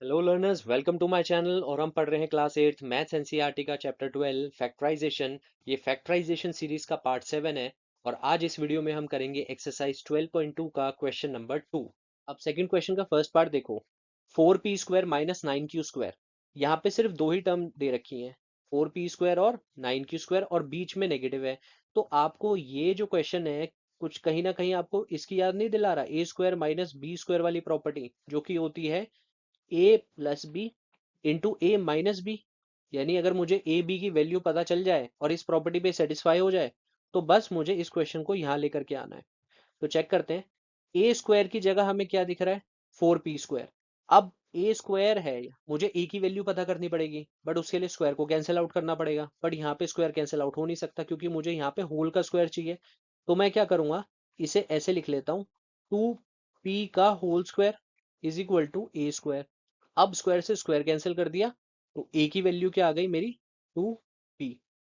Hello learners, welcome to my channel. और हम पढ़ रहे हैं क्लास 8 मैथ्स एनसीईआरटी का चैप्टर 12 फैक्टराइजेशन। ये फैक्टराइजेशन सीरीज का पार्ट 7 है और आज इस वीडियो में हम करेंगे एक्सरसाइज 12.2 का क्वेश्चन नंबर 2। अब सेकंड क्वेश्चन का फर्स्ट पार्ट देखो। 4p² minus 9q²। यहाँ पे सिर्फ दो ही टर्म दे रखी हैं, 4p² और 9q² और बीच में नेगेटिव है। तो आपको ये जो क्वेश्चन है कुछ कहीं ना कहीं आपको इसकी याद नहीं दिला रहा, a² माइनस b² वाली प्रॉपर्टी जो कि होती है ए प्लस बी इंटू ए माइनस बी। यानी अगर मुझे ए बी की वैल्यू पता चल जाए और इस प्रॉपर्टी पे सेटिस्फाई हो जाए तो बस मुझे इस क्वेश्चन को यहां लेकर के आना है। तो चेक करते हैं। ए स्क्वायर की जगह हमें क्या दिख रहा है, 4p²। अब ए स्क्वायर है, मुझे ए की वैल्यू पता करनी पड़ेगी, बट उसके लिए स्क्वायर को कैंसिल आउट करना पड़ेगा। बट यहाँ पे स्क्वायर कैंसिल आउट हो नहीं सकता क्योंकि मुझे यहाँ पे होल का स्क्वायर चाहिए। तो मैं क्या करूंगा, इसे ऐसे लिख लेता हूँ, 2p का whole square is equal to a square. अब स्क्वायर से स्क्वायर कैंसिल कर दिया तो ए की वैल्यू क्या आ गई मेरी, 2p।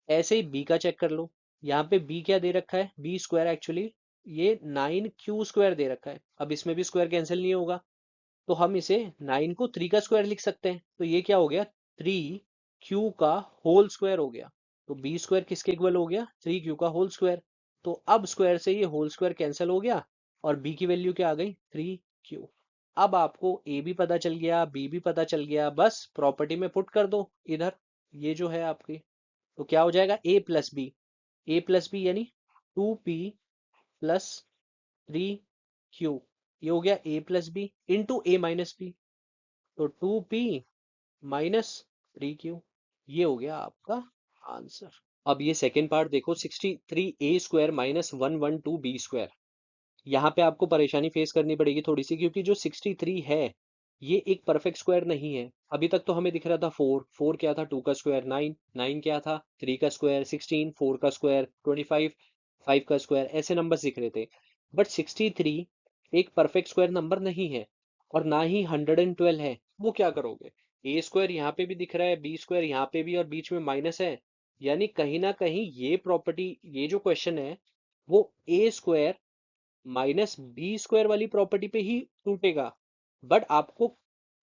ऐसे ही बी का चेक कर लो। यहाँ पे बी क्या दे रखा है, b² एक्चुअली ये 9q² दे रखा है। अब इसमें भी स्क्वायर कैंसिल नहीं होगा तो हम इसे 9 को 3 का स्क्वायर लिख सकते हैं। तो ये क्या हो गया, 3q का होल स्क्वायर हो गया। तो b² किसके इक्वल हो गया, 3q का होल स्क्वायर। तो अब स्क्वायर से ये होल स्क्वायर कैंसिल हो गया और b की वैल्यू क्या आ गई, 3q। अब आपको a भी पता चल गया, b भी पता चल गया, बस प्रॉपर्टी में पुट कर दो इधर। ये जो है आपकी, तो क्या हो जाएगा, a प्लस बी यानी 2p प्लस 3q। ये हो गया a plus B into A minus b. तो 2p माइनस 3q, ये हो गया आपका आंसर। अब ये सेकेंड पार्ट देखो, 63a² माइनस 112b²। यहाँ पे आपको परेशानी फेस करनी पड़ेगी थोड़ी सी, क्योंकि जो 63 है ये एक परफेक्ट स्क्वायर नहीं है। अभी तक तो हमें दिख रहा था 4 क्या था, 2 का स्क्वायर 9 क्या था, 3 का स्क्वायर 16, 4 का स्क्वायर 25, 5 का स्क्वायर, ऐसे नंबर्स दिख रहे थे। बट 63 एक परफेक्ट स्क्वायर नंबर नहीं है और ना ही 112 है। वो क्या करोगे, a² यहाँ पे भी दिख रहा है, b² यहाँ पे भी और बीच में माइनस है। यानी कहीं ना कहीं ये प्रॉपर्टी, ये जो क्वेश्चन है वो a² माइनस b² वाली प्रॉपर्टी पे ही टूटेगा। बट आपको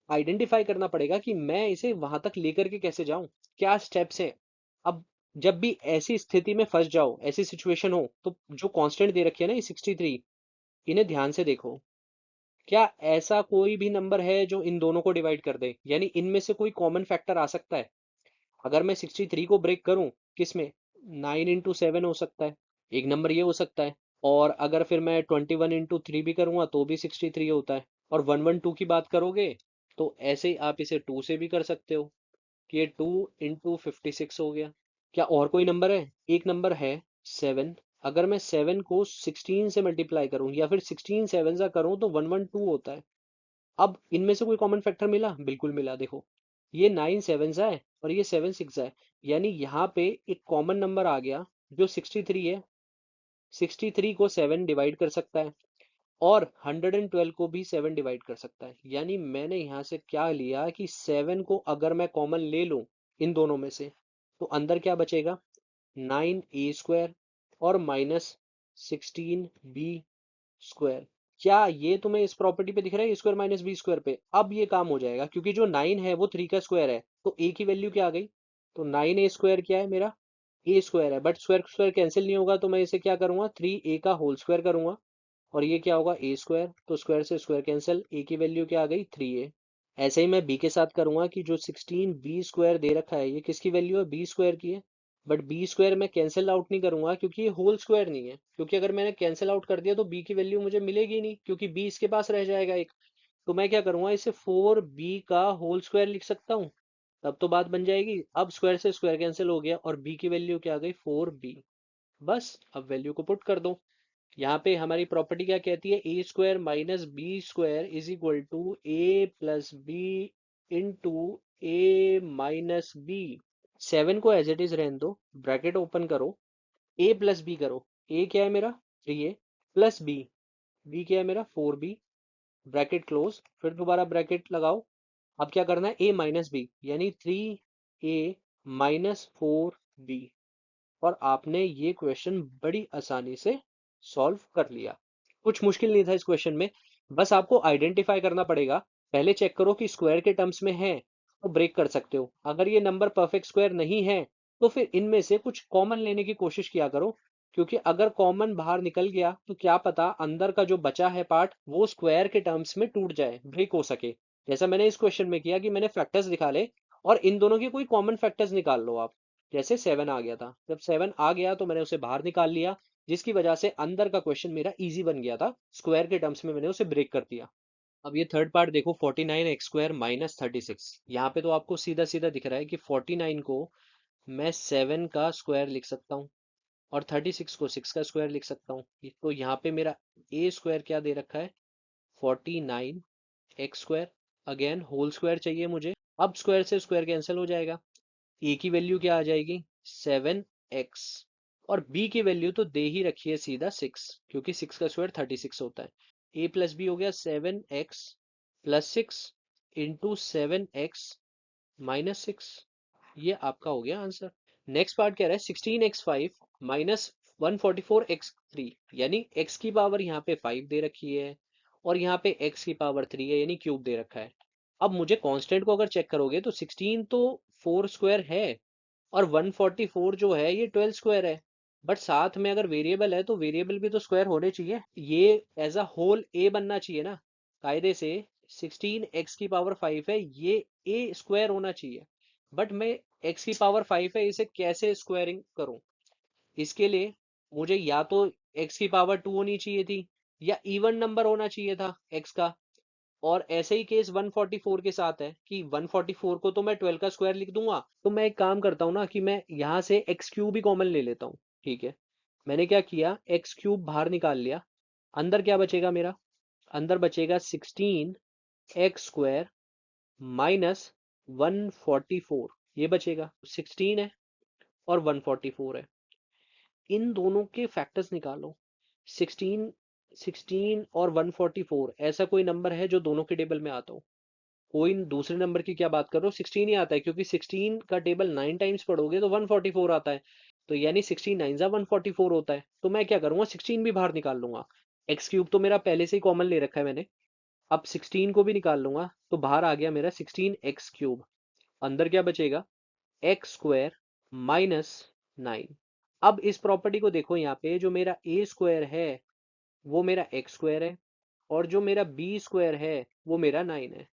आइडेंटिफाई करना पड़ेगा कि मैं इसे वहां तक लेकर के कैसे जाऊं, क्या स्टेप्स हैं। अब जब भी ऐसी स्थिति में फंस जाओ, ऐसी सिचुएशन हो, तो जो कांस्टेंट दे रखी है ना ये 63, इन्हें ध्यान से देखो। क्या ऐसा कोई भी नंबर है जो इन दोनों को डिवाइड कर दे, यानी इनमें से कोई कॉमन फैक्टर आ सकता है। अगर मैं 63 को ब्रेक करूं, किस में, 9 इंटू 7 हो सकता है, एक नंबर ये हो सकता है। और अगर फिर मैं 21 इंटू 3 भी करूंगा तो भी 63 होता है। और 112 की बात करोगे तो ऐसे ही आप इसे 2 से भी कर सकते हो कि ये 2 इंटू 56 हो गया। क्या और कोई नंबर है, एक नंबर है 7। अगर मैं 7 को 16 से मल्टीप्लाई करूं या फिर 16 7 सा करूं तो 112 होता है। अब इनमें से कोई कॉमन फैक्टर मिला, बिल्कुल मिला। देखो ये 9 7 है और ये 7 6 है, यानी यहाँ पे एक कॉमन नंबर आ गया जो 63 है। 63 को 7 डिवाइड कर सकता है और 112 को भी 7 डिवाइड कर सकता है। यानी मैंने यहाँ से क्या लिया कि 7 को अगर मैं कॉमन ले लूं इन दोनों में से तो अंदर क्या बचेगा, 9a² और माइनस 16b²। क्या ये तुम्हें इस प्रॉपर्टी पे दिख रहा है, a² माइनस b² पे। अब ये काम हो जाएगा क्योंकि जो 9 है वो 3 का स्क्वायर है, तो a की वैल्यू क्या आ गई, तो 9a² क्या है मेरा, a² है। बट स्क्वायर स्क्वायर कैंसिल नहीं होगा तो मैं इसे क्या करूंगा, 3a का होल स्क्वायर करूंगा। और ये क्या होगा, a², तो स्क्वायर से स्क्वायर कैंसिल, a की वैल्यू क्या आ गई, 3a। ऐसे ही मैं b के साथ करूंगा कि जो 16b² दे रखा है ये किसकी वैल्यू है, b² की है। बट b² मैं कैंसिल आउट नहीं करूंगा क्योंकि ये होल स्क्वायर नहीं है, क्योंकि अगर मैंने कैंसिल आउट कर दिया तो b की वैल्यू मुझे मिलेगी नहीं क्योंकि b इसके पास रह जाएगा एक। तो मैं क्या करूंगा, इसे 4b का होल स्क्वायर लिख सकता हूँ, तब तो बात बन जाएगी। अब स्क्वायर से स्क्वायर कैंसिल हो गया और b की वैल्यू क्या आ गई, 4b। बस अब वैल्यू को पुट कर दो। यहाँ पे हमारी प्रॉपर्टी क्या कहती है, a² minus b² is equal to a plus B into A minus b. 7 को एज इट इज रहने दो, ब्रैकेट ओपन करो, a प्लस बी करो। a क्या है मेरा, 3a प्लस b क्या है मेरा, 4b, ब्रैकेट क्लोज, फिर दोबारा ब्रैकेट लगाओ। अब क्या करना है, a माइनस बी यानी 3a माइनस 4b। और आपने ये क्वेश्चन बड़ी आसानी से सॉल्व कर लिया। कुछ मुश्किल नहीं था इस क्वेश्चन में, बस आपको आइडेंटिफाई करना पड़ेगा पहले चेक करो कि स्क्वायर के टर्म्स में है तो ब्रेक कर सकते हो। अगर ये नंबर परफेक्ट स्क्वायर नहीं है तो फिर इनमें से कुछ कॉमन लेने की कोशिश किया करो, क्योंकि अगर कॉमन बाहर निकल गया तो क्या पता अंदर का जो बचा है पार्ट वो स्क्वायर के टर्म्स में टूट जाए, ब्रेक हो सके। जैसा मैंने इस क्वेश्चन में किया कि मैंने फैक्टर्स निकाले और इन दोनों के कोई कॉमन फैक्टर्स निकाल लो आप। जैसे 7 आ गया था, जब 7 आ गया तो मैंने उसे बाहर निकाल लिया, जिसकी वजह से अंदर का क्वेश्चन मेरा इजी बन गया था, स्क्वायर के टर्म्स में मैंने उसे ब्रेक कर दिया। अब ये थर्ड पार्ट देखो, 49 x² माइनस 36। यहाँ पे तो आपको सीधा सीधा दिख रहा है कि 49 को मैं 7 का स्क्वायर लिख सकता हूँ और 36 को 6 का स्क्वायर लिख सकता हूँ। तो यहाँ पे मेरा ए स्क्वायर क्या दे रखा है, 49 x²। अगेन होल स्क्वायर चाहिए मुझे। अब स्क्वायर से स्क्वायर कैंसिल हो जाएगा। ए की वैल्यू क्या आ जाएगी, 7x। और बी की वैल्यू तो दे ही रखी है सीधा 6, क्योंकि 6 का स्क्वायर 36 होता है। ए प्लस बी हो गया 7x plus 6 into 7x minus 6। ये आपका हो गया आंसर। नेक्स्ट पार्ट कह रहा है 16x5 माइनस 144x3, यानी x की पावर यहाँ पे 5 दे रखी है और यहाँ पे x की पावर 3 है, यानी क्यूब दे रखा है। अब मुझे कांस्टेंट को अगर चेक करोगे तो 16 तो 4 स्क्वायर है और 144 जो है ये 12 स्क्वायर है। बट साथ में अगर वेरिएबल है तो वेरिएबल भी तो स्क्वायर होने चाहिए, ये एज अ होल ए बनना चाहिए ना कायदे से। 16 x की पावर 5 है, ये ए स्क्वायर होना चाहिए। बट मैं x की पावर 5 है, इसे कैसे स्क्वायरिंग करूं? इसके लिए मुझे या तो x की पावर 2 होनी चाहिए थी या इवन नंबर होना चाहिए था x का। और ऐसे ही केस 144 के साथ है कि 144 को तो मैं 12 का स्क्वायर लिख दूंगा। तो मैं एक काम करता हूँ ना कि मैं यहाँ से एक्स क्यूब ही कॉमन ले लेता हूँ। ठीक है, मैंने क्या किया, एक्स क्यूब बाहर निकाल लिया। अंदर क्या बचेगा मेरा, अंदर बचेगा 16 x² माइनस 144। ये बचेगा 16 है और 144 है। इन दोनों के फैक्टर्स निकालो। 16 16 और 144 ऐसा कोई नंबर है जो दोनों के टेबल में आता हो? कोई दूसरे नंबर की क्या बात कर रहे हो, 16 ही आता है, क्योंकि 16 का टेबल 9 टाइम्स पढ़ोगे तो 144 आता है। तो यानी 16 9 जा 144 होता है। तो मैं क्या करूंगा, 16 भी बाहर निकाल लूंगा। एक्स क्यूब तो मेरा पहले से ही कॉमन ले रखा है मैंने। अब 16 को भी निकाल लूंगा तो बाहर आ गया मेरा 16 x³ अंदर क्या बचेगा, x² माइनस 9। अब इस प्रॉपर्टी को देखो, यहाँ पे जो मेरा a² है वो मेरा x² है और जो मेरा b² है वो मेरा 9 है।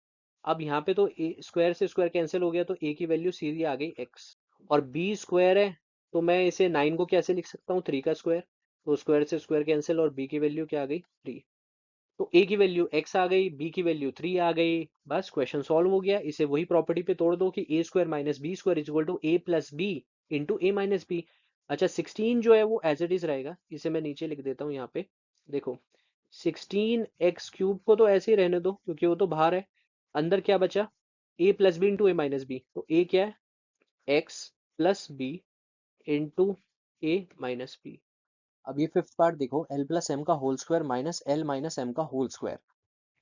अब यहाँ पे तो ए स्क्वायर से स्क्वायर कैंसिल हो गया तो ए की वैल्यू सीधी आ गई x। और बी स्क्वायर है तो मैं इसे 9 को कैसे लिख सकता हूँ, 3 का स्क्वायर। तो स्क्वायर से स्क्वायर कैंसिल और बी की वैल्यू क्या आ गई, 3। तो ए की वैल्यू x आ गई, बी की वैल्यू 3 आ गई। बस क्वेश्चन सॉल्व हो गया। इसे वही प्रॉपर्टी पे तोड़ दो कि a² minus B square is equal to a plus B into A minus b. अच्छा 16 जो है वो एज इट इज रहेगा, इसे मैं नीचे लिख देता हूँ यहाँ पे। देखो 16 x³ को तो ऐसे ही रहने दो क्योंकि वो तो बाहर है। अंदर क्या बचा, a plus B into A minus b. तो a क्या है, x प्लस बी इंटू ए माइनस बी। अब ये फिफ्थ पार्ट देखो, l प्लस एम का whole square minus l minus m का होल स्क्वायर।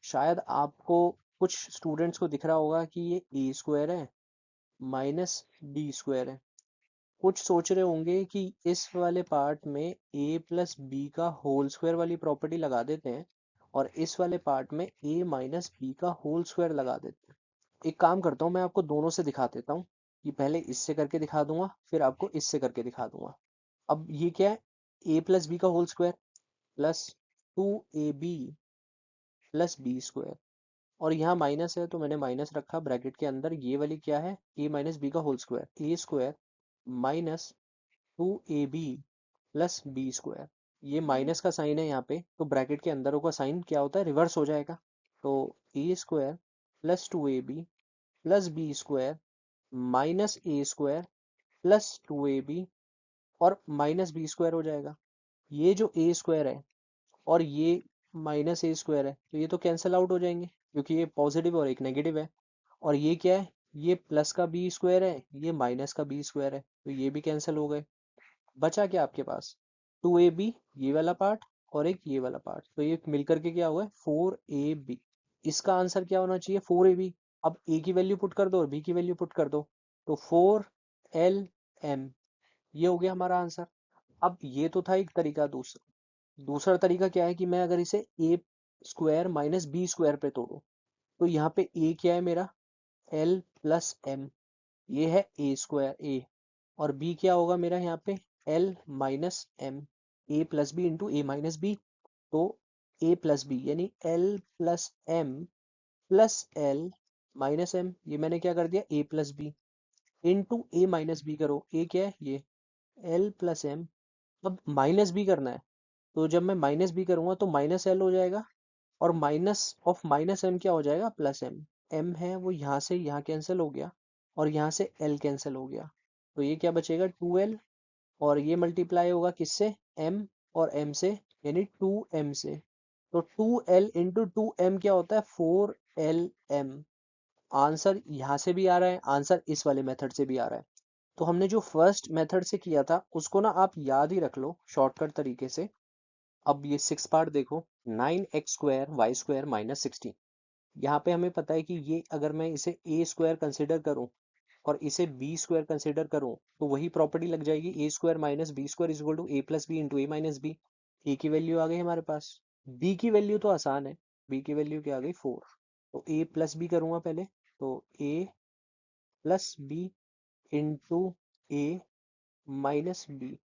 शायद आपको कुछ स्टूडेंट्स को दिख रहा होगा कि ये ए स्क्वायर है माइनस बी स्क्वायर है। कुछ सोच रहे होंगे कि इस वाले पार्ट में a प्लस बी का होल स्क्वायर वाली प्रॉपर्टी लगा देते हैं और इस वाले पार्ट में a माइनस बी का होल स्क्वायर लगा देते हैं। एक काम करता हूँ, मैं आपको दोनों से दिखा देता हूँ कि पहले इससे करके दिखा दूंगा फिर आपको इससे करके दिखा दूंगा। अब ये क्या है, a प्लस बी का whole square plus 2ab plus B square. और यहाँ माइनस है तो मैंने माइनस रखा ब्रैकेट के अंदर। ये वाली क्या है, a माइनस बी का whole square, A square minus 2ab plus B square. ये माइनस का साइन है यहाँ पे तो ब्रैकेट के अंदर का साइन क्या होता है, रिवर्स हो जाएगा। तो A square plus 2ab plus B square minus A square plus 2ab और माइनस बी स्क्वायर हो जाएगा। ये जो ए स्क्वायर है और ये माइनस ए स्क्वायर है तो ये तो कैंसिल आउट हो जाएंगे क्योंकि ये पॉजिटिव और एक नेगेटिव है। और ये क्या है, ये प्लस का बी स्क्वायर है, ये माइनस का बी स्क्वायर है, तो ये भी कैंसिल हो गए। बचा क्या आपके पास, 2ab ये वाला पार्ट और एक ये वाला पार्ट, तो ये मिलकर के क्या हुआ है, 4ab। इसका आंसर क्या होना चाहिए, 4ab। अब a की वैल्यू पुट कर दो और b की वैल्यू पुट कर दो तो 4lm, ये हो गया हमारा आंसर। अब ये तो था एक तरीका। दूसरा दूसरा तरीका क्या है कि मैं अगर इसे a square minus B square पे तोड़ूं तो यहाँ पे ए क्या है मेरा, एल प्लस एम, ये है ए स्क्वायर ए, और बी क्या होगा मेरा यहाँ पे, l minus m, a plus B into A minus b. तो ए प्लस बी यानी l plus m plus l minus m, ये मैंने क्या कर दिया a plus B, into A minus b करो, ए क्या है ये एल प्लस एम। अब माइनस बी करना है, तो जब मैं माइनस बी करूंगा तो माइनस एल हो जाएगा, और माइनस ऑफ माइनस एम क्या हो जाएगा, प्लस एम। एम है वो यहाँ से यहाँ कैंसिल हो गया, और यहाँ से एल कैंसिल हो गया, तो ये क्या बचेगा 2l, और ये मल्टीप्लाई होगा किससे, m और m से, यानी 2m से। तो 2l इंटू 2m क्या होता है, 4lm। आंसर यहाँ से भी आ रहा है, आंसर इस वाले मेथड से भी आ रहा है। तो हमने जो फर्स्ट मेथड से किया था उसको ना आप याद ही रख लो शॉर्टकट तरीके से। अब ये 6 पार्ट देखो, 9x² y² - 16। यहाँ पे हमें पता है कि ये अगर मैं इसे ए स्क्वायर कंसिडर करूँ और इसे बी स्क्वायर कंसिडर करूँ, तो वही प्रॉपर्टी लग जाएगी, A square minus B square is equal to A plus B into A minus B. ए की वैल्यू आ गई हमारे पास, बी की वैल्यू तो आसान है, बी की वैल्यू क्या आ गई 4। तो ए प्लस बी करूंगा पहले, तो a plus B into A minus B,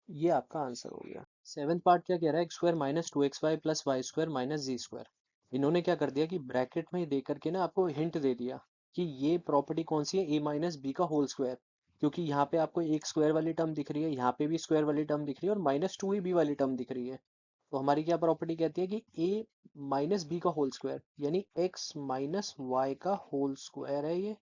ये आपका आंसर हो गया। सेवेंथ पार्ट क्या कह रहा है, x² - 2xy + y² - z²। इन्होंने क्या कर दिया कि ब्रैकेट में दे करके ना आपको हिंट दे दिया कि ये प्रॉपर्टी कौन सी है, a माइनस बी का होल स्क्वायर। क्योंकि यहाँ पे आपको एक स्क्वायर वाली टर्म दिख रही है, यहाँ पे भी स्क्वायर वाली टर्म दिख रही है, और -2ab वाली टर्म दिख रही है। तो हमारी क्या प्रॉपर्टी कहती है कि a माइनस बी का होल स्क्वायर यानी x माइनस वाई का होल स्क्वायर है ये,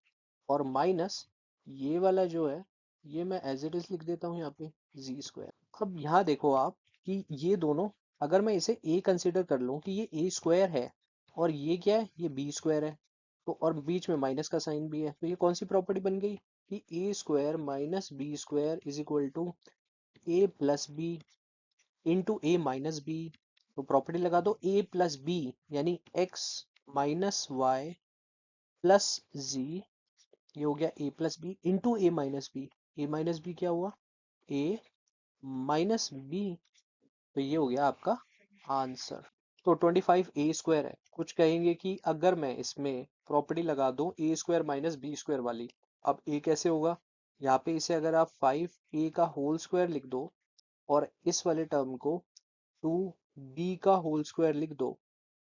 और माइनस ये वाला जो है, ये मैं एज इट इज लिख देता हूँ यहाँ पे z²। अब यहाँ देखो आप कि ये दोनों, अगर मैं इसे a कंसिडर कर लूँ कि ये a स्क्वायर है, और ये क्या है, ये b स्क्वायर है, तो और बीच में माइनस का साइन भी है, तो ये कौन सी प्रॉपर्टी बन गई कि a² - b² is equal to a plus B into A minus b. तो प्रॉपर्टी लगा दो a प्लस बी यानी x minus y plus z, ये हो गया a plus B into A minus B. A minus b क्या हुआ, a minus b, तो ये हो गया आपका आंसर। तो 25a² है। कुछ कहेंगे कि अगर मैं इसमें प्रॉपर्टी लगा दूं a² माइनस b² वाली, अब a कैसे होगा, यहाँ पे इसे अगर आप 5a का होल स्क्वायर लिख दो और इस वाले टर्म को 2b का होल स्क्वायर लिख दो,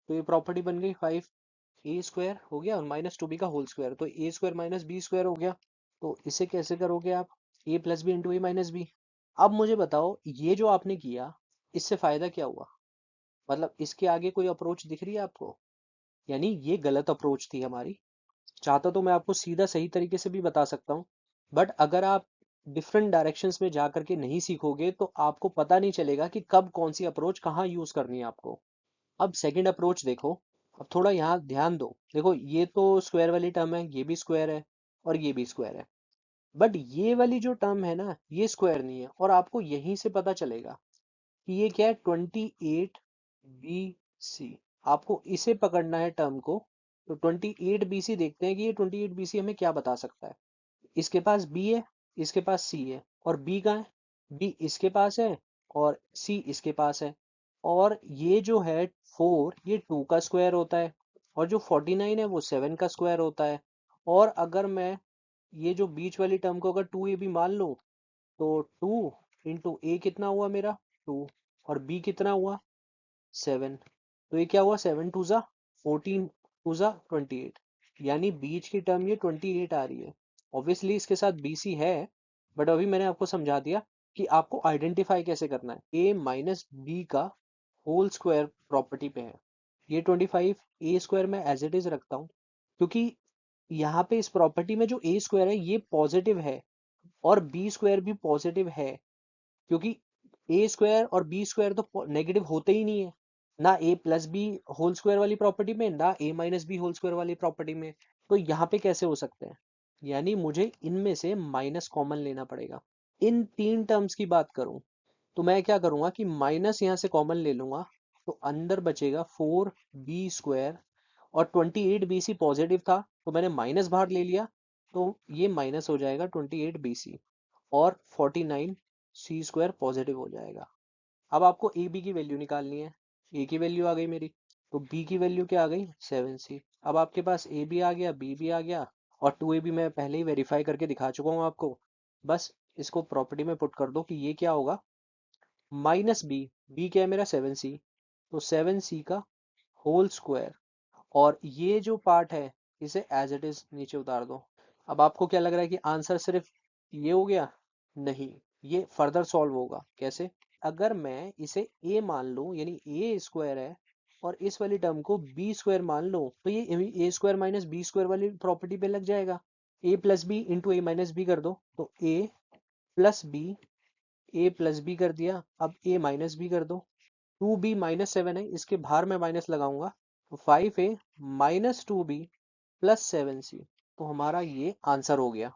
तो ये प्रॉपर्टी बन गई 5a² हो गया और -2b का होल स्क्वायर, तो a² माइनस b² हो गया। तो इसे कैसे करोगे आप, a plus B into A minus b. अब मुझे बताओ ये जो आपने किया, इससे फायदा क्या हुआ, मतलब इसके आगे कोई अप्रोच दिख रही है आपको, यानी ये गलत अप्रोच थी हमारी। चाहता तो मैं आपको सीधा सही तरीके से भी बता सकता हूँ, बट अगर आप डिफरेंट डायरेक्शंस में जा करके नहीं सीखोगे तो आपको पता नहीं चलेगा कि कब कौन सी अप्रोच कहाँ यूज करनी है आपको। अब सेकंड अप्रोच देखो, अब थोड़ा यहाँ ध्यान दो, देखो ये तो स्क्वायर वाली टर्म है, ये भी स्क्वायर है और ये भी स्क्वायर है, बट ये वाली जो टर्म है ना ये स्क्वायर नहीं है, और आपको यहीं से पता चलेगा कि ये क्या है, 28BC। आपको इसे पकड़ना है टर्म को। तो 28BC देखते हैं कि ये 28BC हमें क्या बता सकता है। इसके पास B है, इसके पास C है, और B कहाँ है, B इसके पास है और C इसके पास है। और ये जो है 4, ये 2 का स्क्वायर होता है, और जो 49 है वो 7 का स्क्वायर होता है। और अगर मैं ये जो बीच वाली टर्म को अगर 2ab मान लूं, तो 2 इंटू ए कितना हुआ मेरा 2, और बी कितना हुआ 7, तो ये क्या हुआ 7 टू ज़ा 14, टू ज़ा 28, यानी बीच की टर्म ये 28 आ रही है। ऑब्वियसली इसके साथ बीसी है, बट अभी मैंने आपको समझा दिया कि आपको आइडेंटिफाई कैसे करना है। ए माइनस बी का होल स्क्वायर प्रॉपर्टी पे है, ये 25a² मैं एज इट इज रखता हूँ, क्योंकि यहाँ पे इस प्रॉपर्टी में जो a² है ये पॉजिटिव है और b² भी पॉजिटिव है, क्योंकि a² और b² तो नेगेटिव होते ही नहीं है, ना a plus b whole square वाली प्रॉपर्टी में, ना a minus b whole square वाली प्रॉपर्टी में। तो यहाँ पे कैसे हो सकते हैं, यानी मुझे इनमें से माइनस कॉमन लेना पड़ेगा। इन तीन टर्म्स की बात करूं तो मैं क्या करूंगा कि माइनस यहाँ से कॉमन ले लूंगा, तो अंदर बचेगा 4b², और 28BC पॉजिटिव था तो मैंने माइनस बाहर ले लिया, तो ये माइनस हो जाएगा 28BC, और 49c² पॉजिटिव हो जाएगा। अब आपको ए बी की वैल्यू निकालनी है, ए की वैल्यू आ गई मेरी, तो बी की वैल्यू क्या आ गई 7c। अब आपके पास ए भी आ गया, बी भी आ गया, और 2a भी मैं पहले ही वेरीफाई करके दिखा चुका हूँ आपको। बस इसको प्रॉपर्टी में पुट कर दो कि ये क्या होगा, माइनस बी। बी क्या है मेरा 7c, तो 7c का होल स्क्वायर। और ये जो पार्ट है इसे एज इट इज नीचे उतार दो। अब आपको क्या लग रहा है कि आंसर सिर्फ ये हो गया? नहीं, ये फर्दर सॉल्व होगा। कैसे? अगर मैं इसे a मान लूं, यानी ए स्क्वायर है, और इस वाली टर्म को बी स्क्वायर मान लो, तो ये ए स्क्वायर माइनस बी स्क्वायर वाली प्रॉपर्टी पे लग जाएगा। ए प्लस बी इंटू ए माइनस बी कर दो, तो a plus B, A plus B कर दिया। अब ए माइनस बी कर दो, 2b-7 है, इसके बाहर में माइनस लगाऊंगा, तो 5a minus 2b plus 7c। तो हमारा ये आंसर हो गया।